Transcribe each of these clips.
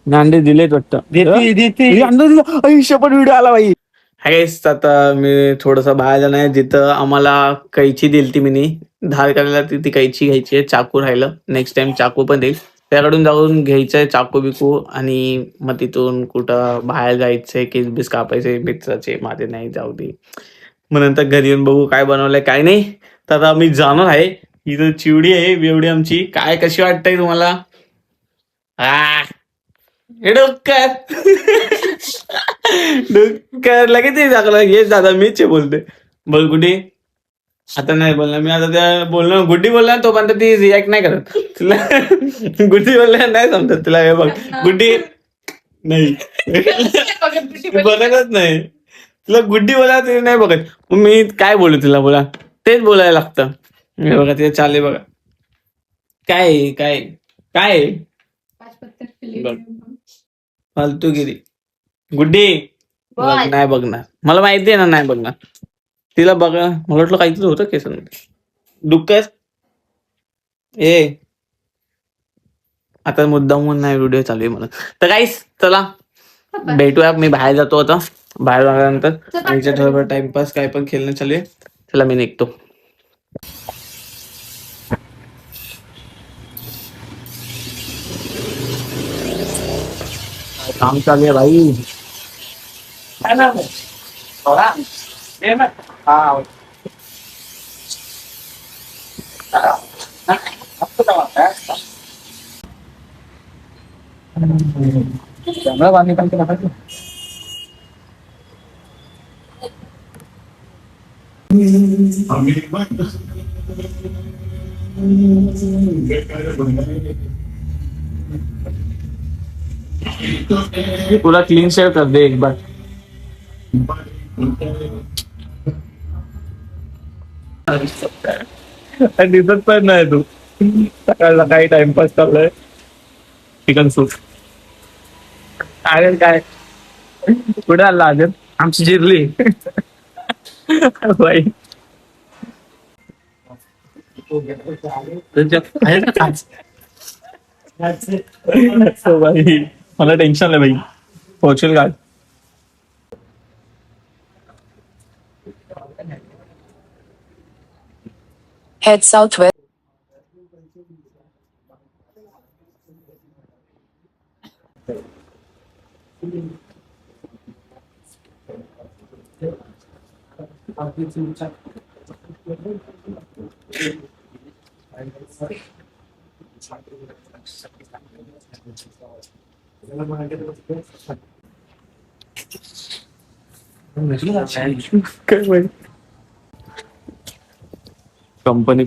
अंडे दिलेत वाटतं. अंडे दिलं आयुष्य पण व्हिडिओ आला बाई. हेच आता मी थोडस बाहेर नाही जिथं आम्हाला कैची दिली मी धार करायला ती कैची घ्यायची आहे. चाकू राहिलं नेक्स्ट टाइम चाकू पण देईल त्याकडून जाऊन घ्यायचंय चाकू बिकू आणि मग तिथून कुठं बाहेर जायचंय केस बीस कापायचे मित्राचे माझे नाही जाऊ दे. मग नंतर घरी येऊन बघू काय बनवलंय काय नाही. तर आता मी जाणार आहे. ही तर चिवडी आहे बेवडी आमची काय कशी वाटतंय तुम्हाला. हा डुक्कर डुक्कर लगेच टाकलं हेच दादा मीच बोलते बोल कुठे आता नाही बोलणार मी आता त्या बोलणार गुड्डी बोलणार तोपर्यंत ती रिॲक्ट नाही करत तिला गुड्डी बोलणार नाही समजत तिला हे बघ गुड्डी नाही बघतच नाही तिला गुड्डी बोला ती नाही बघत मग मी काय बोलू तिला बोला तेच बोलायला लागतं. हे बघा तिथे चालले बघा काय काय काय बघ फालतूगिरी गुड्डी नाही बघणार मला माहिती आहे ना नाही बघणार तिला बघा मला वाटलं काहीतरी होतं केसांमध्ये डुक्कर ए आता मुद्दामून नाही व्हिडिओ चालू आहे म्हणून तर काहीच चला भेटूया मी बाहेर जातो आता बाहेर जाल्यानंतर थोडं टाइमपास काय पण खेळणं चालू आहे चला मी निघतो. काम चालू आहे भाई चांगला पाणी पण टाकायचं पूरा क्लीन शेव कर दे एक बार. दिसत पण नाही तू सकाळला काही टाइमपास चाललाय चिकन सूप अरे काय कुठे आला अजून आमची जिरली बाई बाई मला टेन्शन आहे भाई पोहोचेल का Head southwest. काय माहिती कंपनी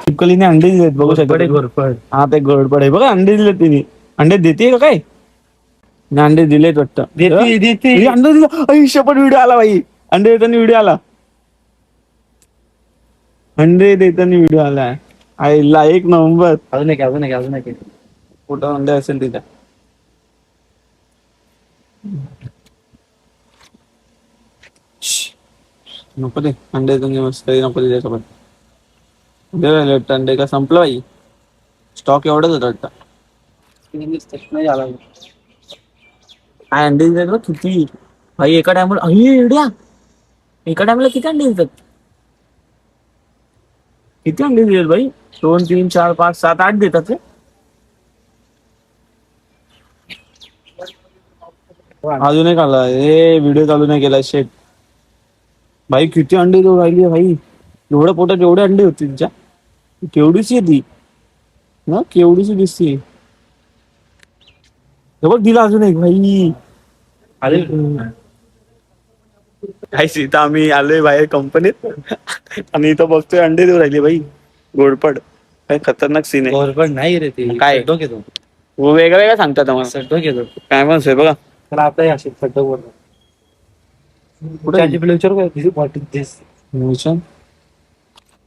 चिपकलीने अंडे दिलेत बघू शकतो हा ते घोरपड आहे बघा अंडे दिलेत तिने अंडे देते का काय अंडे दिलेत वाटतं अंडे दिलं आयुष्य पण व्हिडिओ आला बाई अंडे देताना व्हिडिओ आला अंडे देताना व्हिडिओ आलाय आईला एक नंबर अजून एक कुठं अंडे असेल तिथे नको दे अंडे मस्त नको त्याच्यासोबत अंडे का संपलं बाई स्टॉक एवढाच होता वाटतं काय अंडे देतात किती भाई एका टायमाला एवढ्या एका टायमाला किती अंडे देतात किती अंडे दिलेत भाई 2 3 4 5 7 8 देतात रे अजून एक आला हे व्हिडिओ चालू नाही केला शेट भाई किती अंडे देऊ राहिली भाई एवढ्या पोटात एवढे अंडे होते तिच्या केवढीशी आहे ती ना केवढीशी दिसते बघ दिला अजून एक भाई अरे काय सीता आम्ही आलोय बाहेर कंपनीत आणि इथं बघतोय अंडे देऊ राहिले भाई गोडपड काय खतरनाक सीन आहे गोडपड नाही रे ते काय घेतो वेगळं वेगळं सांगतात आम्हाला घेतो काय म्हणतोय बघा तर आता असे खड्डो बोलतो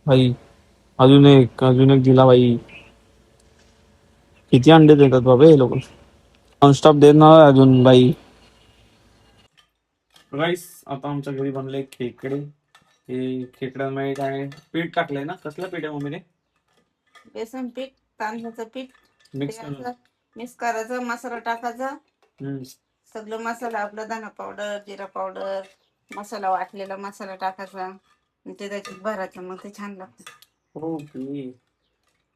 भाई अजून एक दिला भाई किती अंडे देतात बाबा हे लोक नॉनस्टॉप देणार अजून बाई राईस आता आमच्या घरी बनले खेकडे हे खेकड्यांमध्ये काय पीठ टाकलंय ना कसलं पीठ आहे मम्मीने बेसन पीठ, तांदळाचं पीठ मिक्स ते करून असं मिक्स करायचं, मसाला टाकायचा, हम्म. सगळं मसाला आपला धना पावडर, जिरा पावडर, मसाला वाटलेला मसाला टाकायचा आणि ते त्याच्यात भरायचं, मग ते छान लागतं. ओके.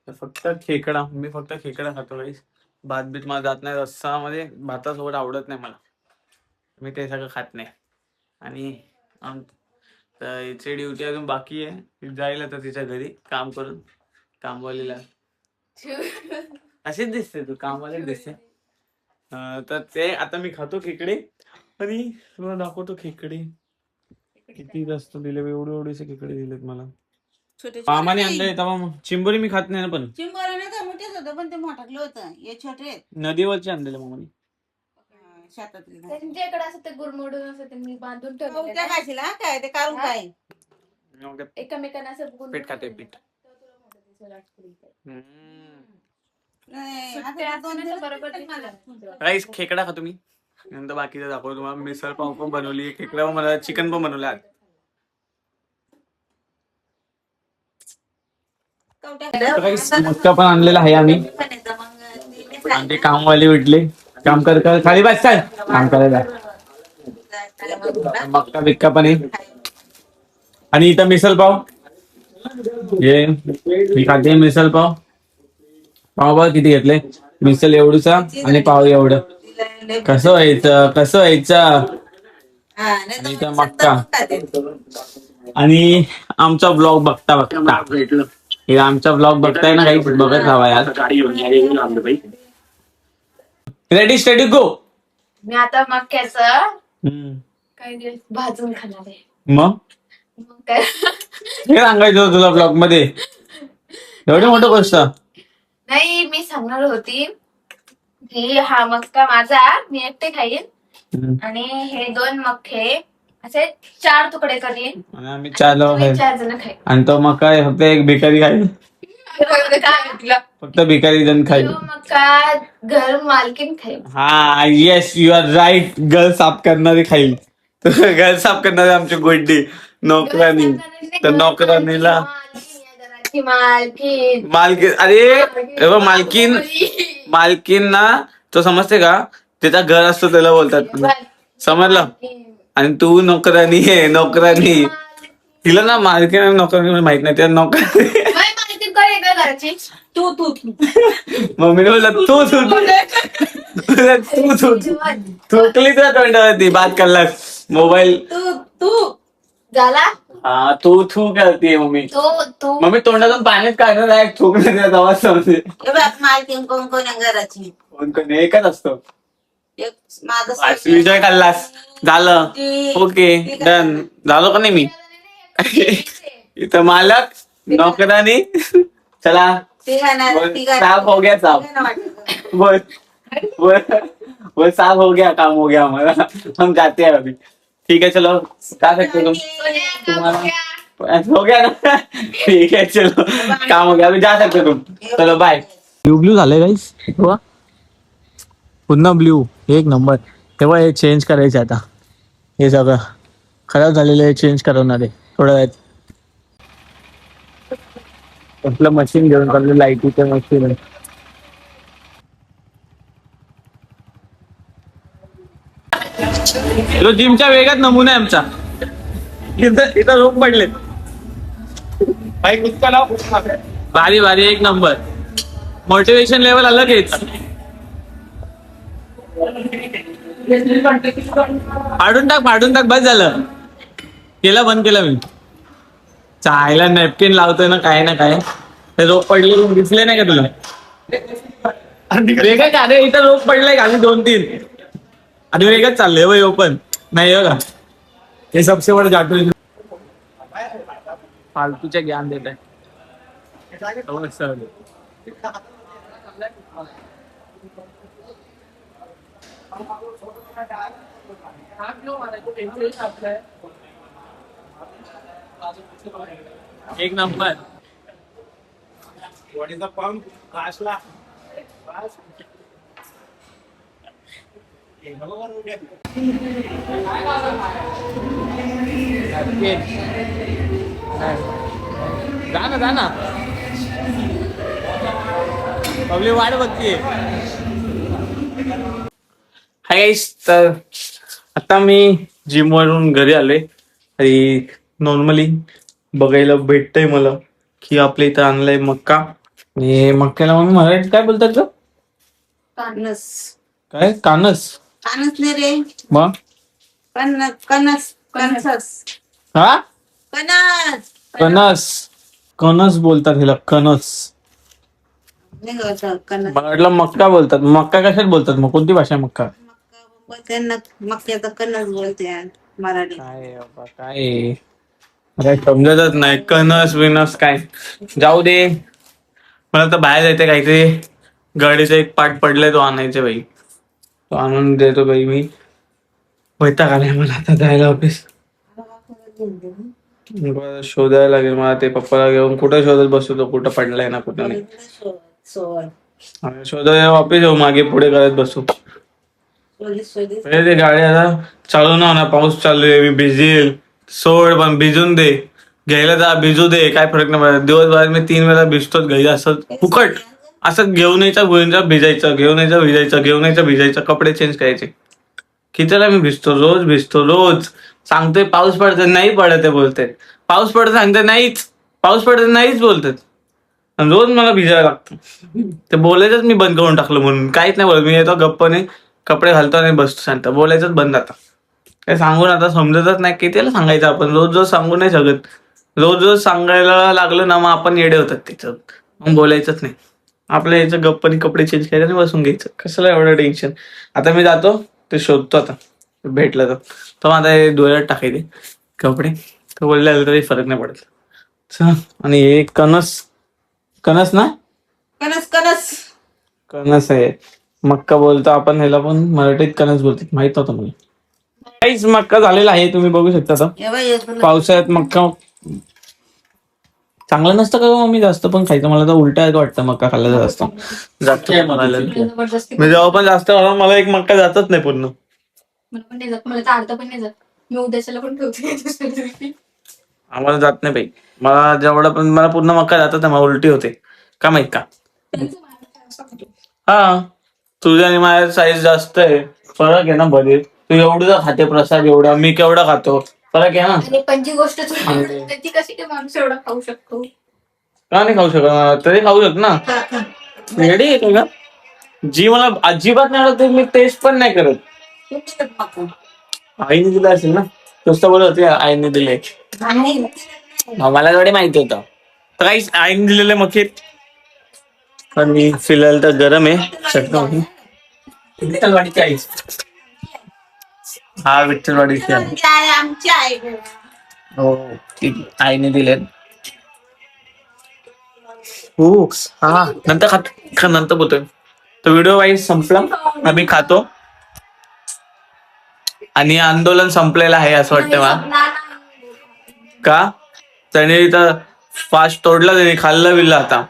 तर फक्त खेकडा, मी फक्त खेकडा खातो गाईस. भात बीत मला जात नाही, रस्सा मध्ये भातासोबत आवडत नाही मला, मी ते सगळं खात नाही. आणि तर हिची ड्युटी अजून बाकी आहे, ती जाईल आता तिच्या घरी काम करून. कामवालीला अशीच दिसते तू, कामवालीच दिसते. तर ते आता मी खातो खेकडे आणि तुला दाखवतो खेकडे किती जास्त दिले, एवढे एवढेसे खेकडे दिलेत मला. छोटे मामाने आणले तेव्हा. चिंबोरी मी खात नाही ना, पण चिंबोऱ्या नाही तर मोठेच होतं, पण ते मोठाकलं होतं, हे छोटे आहेत. नदीवरचे आणलेले मामाने. शेतातले त्यांच्याकडे असं ते गुरमोडून असं त्यांनी बांधून ठेवलेलं त्या आहे. खायला काय ते काढून काय मग ते एकमेकांना असं गुरमोडून पीठ खाते, ठेवलेलं पीठ. आहे. तर तुला मोठं दिसेल actually ते. नाही, सुट्ट्या आता असताना दोन तर दिवस बरोबर दिसतात मला. दिसतं. राईस खेकडा खातो मी. नंतर बाकीचं दाखवतो तुम्हाला. मिसळ पाव पण बनवली, खेकडा पण बनवला, चिकन पण बनवलं आज. मक्का पण आणलेला आहे आम्ही. आणि ते कामवाले भेटले, काम कर कर खाली बस, चल काम करायला. मक्का बिक्का पण आहे. आणि इथं मिसळ पाव, हे मी खाते मिसळ पाव. पाव बघ किती घेतले, मिसळ एवढूचा आणि पाव एवढं. कसं व्हायचं, कसं व्हायचं. आणि इथं मक्का. आणि आमचा ब्लॉग बघता बघता, हे आमचा ब्लॉग बघताय ना काही, बघत राहा यार. रेडी स्टेडी गो. मी आता मक्याचं काही दिवस भाजून खाणार आहे. मग मग काय हे सांगायचं होतं तुला ब्लॉग मध्ये, एवढी मोठी गोष्ट. नाही, मी सांगणार होती की हा मक्का माझा मी एकटे खाईन आणि हे 2 मक्के असे 4 तुकडे करीन आणि आम्ही 4 लोक आहे. 4 जण खाईन. आणि तो मका फक्त एक भिकारी खाईल, फक्त भिकारी जण खाईल. तो मक्का घर मालकीन खाईन. हा येस, यू आर राईट. घर साफ करणारी खाईल. घर साफ करणारे आमचे गोड्डी नोकरानी. तर नोकरानीला मालकीन मालकीन, अरे मालकीन, मालकीन ना तो समजते का, त्याचा घर असतो त्याला बोलतात, समजलं. आणि तू नोकरानी आहे, नोकरानी. तिला ना मालकीन आणि नोकरानी माहित नाही, त्या नोकरानी. घराची तू तू मम्मीने बोलला तू तू तू तू तू थुकली तुला तोंडावरती, बात करलास मोबाईल. तू तू झाला. हा तू थू करते मम्मी. तू मम्मी तोंडातून पाणीच काढणार आहे, थुकण्याचा आवाज समजते. मालकीन कोण कोण आहे घराची? कोण कोण एकच असतो. एक माझं आज विजय खाल्लास, झालं. ओके डन झालो का नाही मी. इथं मालक नोकरानी. चला साफ हो गया, साफ बोल बोल बोल, साफ हो गया, काम हो गया हमारा, हम जाते हैं अभी. ठीक है चलो, जा सकते तुम, तुम्हारा हो गया ना. ठीक है चलो, काम हो गया, अभी जा सकते तुम. चलो बाय. ब्ल्यू ब्ल्यू झाले गाईस, पुन्हा ब्ल्यू एक नंबर. तेव्हा हे चेंज करायचे, आता हे सगळं खराब झालेलं आहे, चेंज करवणार आहे थोड्या वेळात. आपलं मशीन घेऊन चाललं, लाईटीचं मशीन. तो जिमच्या वेगात नमुना आहे आमचा. इथं रोग पडले. भारी भारी एक नंबर. मोटिवेशन लेवल अलग आहे. फाडून टाक बस झालं. केला बंद केला मी. चायला नॅपकिन लावतोय ना काय ना काय. ते रोग पडले दिसले नाही का तुला. वेगळं का रे, इथं रोग पडलाय का 2-3 आणि वेगळंच चाललंय वय ओपन नाही बघा. हे सबसे बडं जाटू फालतूचे ज्ञान देत आहे. एक नंबर. पंप काशला. जा ना पब्लिक वाट बघतीये. हाय गाईस, तर आता मी जिम वरून घरी आलोय आणि नॉर्मली बघायला भेटतंय मला की आपल्या इथं आणलाय मक्का. आणि मक्क्याला मग मराठीत काय बोलतात ग? कानस. काय कानस? कानस नाही रे, मग कणस कणसस हा कणस कणस. कणस बोलतात ह्याला, कणस. कणस. मला वाटलं मक्का बोलतात. मक्का कशात बोलतात मग? कोणती भाषा आहे मक्का? त्यांना मक्याचा कणस बोलते मराठी. काय बाबा, काय काय समजतच नाही. कणस विनस काय, जाऊ दे. मला तर बाहेर जायचंय, काहीतरी गाडीचा एक पार्ट पडलाय, तो आणायचा बाई. तो आणून देतो बाई मी. वैताग आलाय मला आता जायला ऑफिस. शोधायला लागेल मला ते. पप्पाला घेऊन कुठं शोधत बसतो, कुठं पडलाय ना कुठं नाही. शोधायला ऑफिस येऊ, मागे पुढे करत बसू. ते गाडी आता चालू ना होणार, पाऊस चालू आहे, मी भिजेल. सोड, पण भिजून दे. घ्यायला जा, भिजू दे, काय फरक नाही पडत. दिवसभरात मी 3 वेळा भिजतोच घरी. असं फुकट असं घेऊन यायचं भिजायचं, घेऊन यायचं भिजायचं, घेऊन यायचं भिजायचं, कपडे चेंज करायचे. कितीला मी भिजतो, रोज भिजतो, रोज. सांगतोय पाऊस पडत नाही, पडत आहे बोलते. पाऊस पडत सांगते नाहीच, पाऊस पडत नाहीच बोलतात. आणि रोज मला भिजायला लागतं. ते बोलायचंच मी बंद करून टाकलं, म्हणून काहीच नाही बोलत. मी येतो गप्पने, कपडे घालतो आणि बसतो शांत. बोलायचंच बंद आता. काय सांगून आता समजतच नाही. कितीला सांगायचं आपण? रोज रोज सांगू नाही शकत. रोज रोज सांगायला लागलं ना, मग आपण येडे होतात त्याच्यात. मग बोलायचंच नाही. आपल्या याचं गप्पनी कपडे चेंज करायचे आणि बसून घ्यायचं. कशाला एवढं टेन्शन? आता मी जातो, ते शोधतो आता. भेटलं तर आता हे डोळ्यात टाकायचे कपडे. तर बोलले तरी फरक नाही पडत. आणि हे कणस, कणस ना, कणस कणस कणस आहे. मक्का बोलतो आपण, ह्याला पण मराठीत कणस बोलतात. माहित नव्हतं मला. काहीच मक्का झालेला आहे, तुम्ही बघू शकता. आता पावसाळ्यात मक्का चांगलं नसतं का मम्मी जास्त पण खायचं? मला तर उलटा वाटतं मक्का खाल्लं जास्त. जास्त मी जेव्हा पण जास्त खाल्ला, मला एक मक्का जातच नाही पूर्ण. मला पण नाही जात, मला तर अर्धा पण नाही जात. मी उद्याच्याला पण ठेवते. आम्हाला जात नाही बाई. मला जेवढं पण, मला पूर्ण मक्का जातात ना, मला उलटी होते. का माहित का? हा, तुझ्या आणि माझ्या साईज जास्त आहे, फरक आहे ना बरेच. तू एवढं खाते प्रसाद, एवढा मी केवढा खातो, फरक आहे ना. आणि पंची गोष्ट त्याची कशी काय माणूस एवढा खाऊ शकतो? का नाही खाऊ शकत? तरी खाऊ शकत ना. रेडी येतो का? जी मला अजिबात नाही आवडत, मी टेस्ट पण नाही करत. आईने दिलं असेल ना, नुसतं बोलत होती आईने दिले. मला थोडी माहिती होतं. तर काहीच आईने दिलेलं मग. आणि फिलहाल तर गरम आहे चटणी. विठ्ठलवाडीची आई. हा, विठ्ठलवाडीची आई. आमची आई. हो, ती आईने दिले. हो, हा, नंतर बोलतोय. तो व्हिडिओ वाईज संपला, आम्ही खातो आणि आंदोलन संपलेलं आहे असं वाटतं मला. का? त्याने इथं फास्ट तोडला, त्याने खाल्लं बिल्लं. आता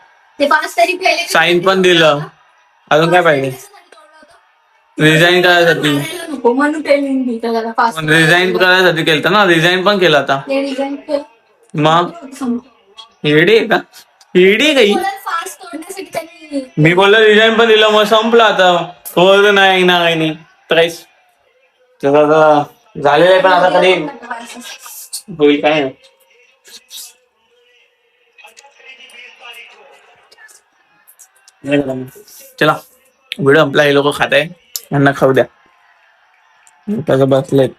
साईन पण दिलं. अजून काय पाहिजे? रिझाईन करायसाठी. रिझाईन करायसाठी केलं ना, रिझाईन पण केलं आता. मग येडी आहे का? येडी काही. मी बोललो रिझाईन पण दिलं, मग संपलं आता. तो नाही ना काही नाही तर काहीच झालेलं आहे. पण आता कधी होईल काय नाही. चला, व्हिडिओ आपला. हे लोक खात आहे, यांना खाऊ द्या. त्याचं बसलेत.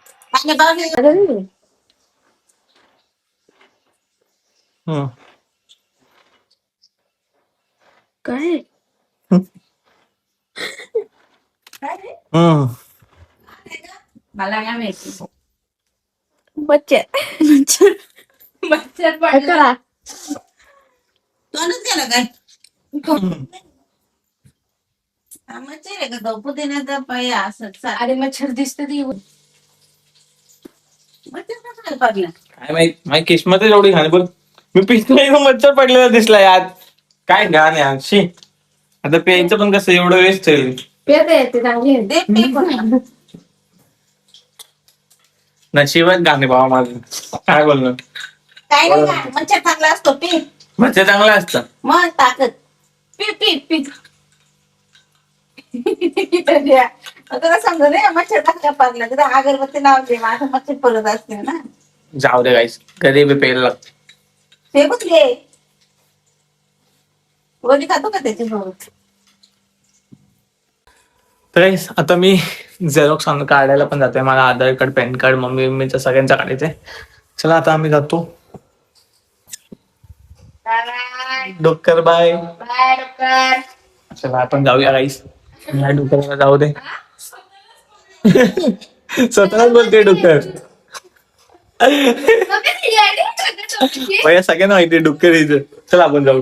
काय मला काय माहिती. मच्छर पडला. तोंडच गेलं काय? मच्छर आहे का? झोपू देण्याचा पाय असं. अरे मच्छर दिसते ती. मच्छर कसं काय पडलं? काय माहित, माझी किस्मत आहे एवढी घाण. पण मी पिसला मच्छर पडलेला दिसला यार. काय घाण यार. शी. आता प्यायचं पण कसं एवढं वेस्ट आहे. नशिबात गाणे बाबा माझं. काय बोलणार? काय नाही, मच्छर चांगला असतो. पी. मच्छर चांगलं असतं. मग ताकद. P P P. तुला समजा नाही मच्छर टाकल्या पारला तिथं अगरबत्ती लावते माझं मच्छर पडत असते ना. जाऊ दे गाईस, कधी बी प्यायला लागतं. ते कुठले वडी खातो का त्याच्यासोबत. तर guys, आता मी झेरॉक्स काढायला पण जातोय. मला आधार कार्ड, पॅन कार्ड, मम्मीचं सगळ्यांचं काढायचंय. चला आता आम्ही जातो. डुक्कर बाय. By doctor. चला आपण जाऊया गाईस. नाही डुक्करला जाऊ दे. स्वतःच बोलते डुक्कर. भैया सगळ्यांना माहिती डुक्कर इथं. चला आपण जाऊ.